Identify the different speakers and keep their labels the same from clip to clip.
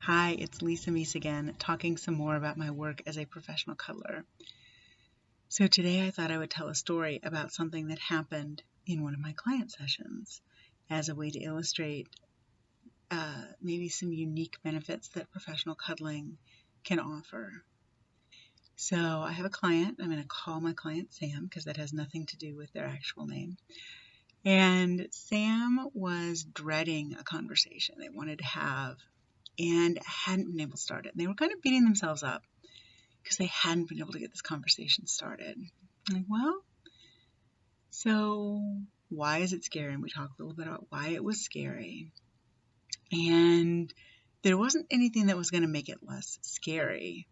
Speaker 1: Hi, it's Lisa Meese again, talking some more about my work as a professional cuddler. So today I thought I would tell a story about something that happened in one of my client sessions as a way to illustrate maybe some unique benefits that professional cuddling can offer. So I have a client. I'm going to call my client Sam because that has nothing to do with their actual name. And Sam was dreading a conversation they wanted to have and hadn't been able to start it. And they were kind of beating themselves up because they hadn't been able to get this conversation started. I'm like, well, so why is it scary? And we talked a little bit about why it was scary. And there wasn't anything that was going to make it less scary,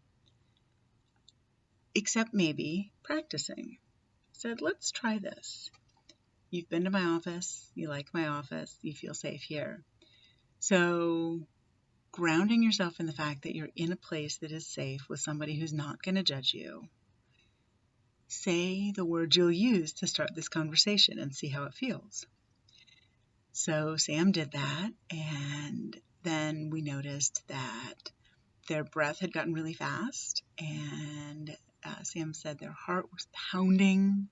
Speaker 1: except maybe practicing. I said, let's try this. You've been to my office. You like my office. You feel safe here. So grounding yourself in the fact that you're in a place that is safe with somebody who's not going to judge you. Say the words you'll use to start this conversation and see how it feels. So Sam did that, and then we noticed that their breath had gotten really fast, and Sam said their heart was pounding.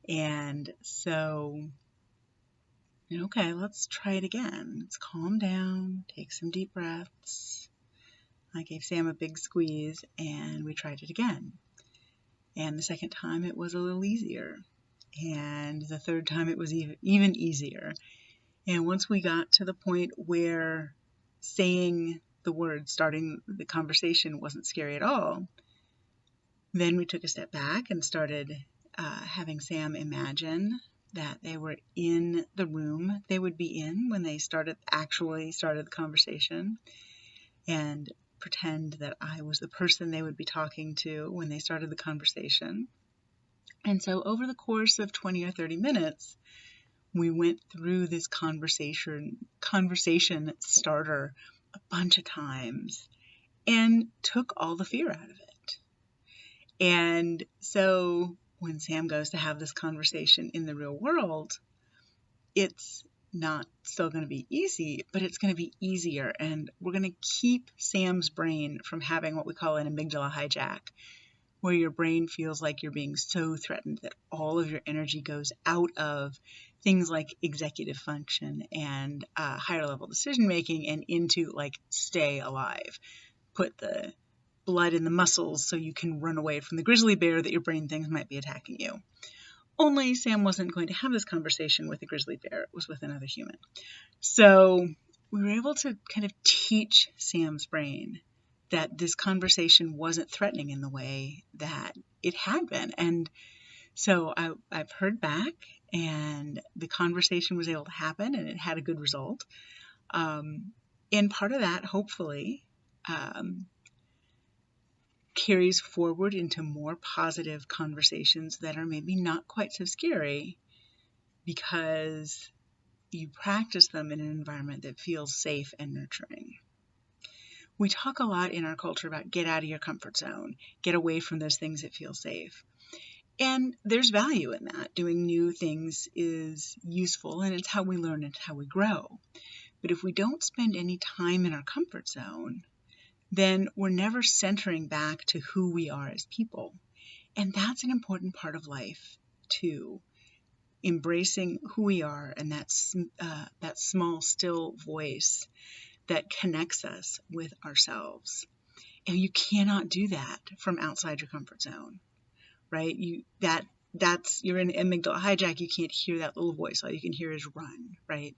Speaker 1: And so, okay, let's try it again. Let's calm down, take some deep breaths. I gave Sam a big squeeze, and we tried it again. And the second time it was a little easier. And the third time it was even easier. And once we got to the point where saying the words, starting the conversation wasn't scary at all, then we took a step back and started having Sam imagine that they were in the room they would be in when they actually started the conversation, and pretend that I was the person they would be talking to when they started the conversation. And so over the course of 20 or 30 minutes, we went through this conversation starter a bunch of times and took all the fear out of it. And so when Sam goes to have this conversation in the real world, it's not still going to be easy, but it's going to be easier. And we're going to keep Sam's brain from having what we call an amygdala hijack, where your brain feels like you're being so threatened that all of your energy goes out of things like executive function and higher level decision making and into like stay alive. Put the blood in the muscles so you can run away from the grizzly bear that your brain thinks might be attacking you. Only Sam wasn't going to have this conversation with a grizzly bear. It was with another human. So we were able to kind of teach Sam's brain that this conversation wasn't threatening in the way that it had been. And so I've heard back, and the conversation was able to happen, and it had a good result. And part of that, hopefully, carries forward into more positive conversations that are maybe not quite so scary because you practice them in an environment that feels safe and nurturing. We talk a lot in our culture about get out of your comfort zone, get away from those things that feel safe. And there's value in that. Doing new things is useful, and it's how we learn, it's how we grow. But if we don't spend any time in our comfort zone, then we're never centering back to who we are as people. And that's an important part of life, too. Embracing who we are and that small, still voice that connects us with ourselves. And you cannot do that from outside your comfort zone, right? You're in amygdala hijack. You can't hear that little voice. All you can hear is run, right?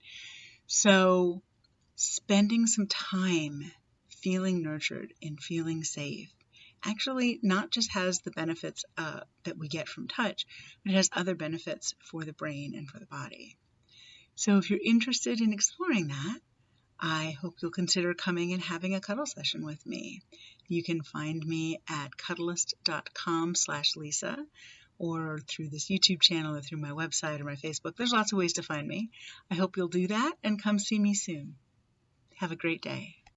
Speaker 1: So spending some time feeling nurtured and feeling safe actually not just has the benefits that we get from touch, but it has other benefits for the brain and for the body. So if you're interested in exploring that, I hope you'll consider coming and having a cuddle session with me. You can find me at cuddlist.com/Lisa, or through this YouTube channel or through my website or my Facebook. There's lots of ways to find me. I hope you'll do that and come see me soon. Have a great day.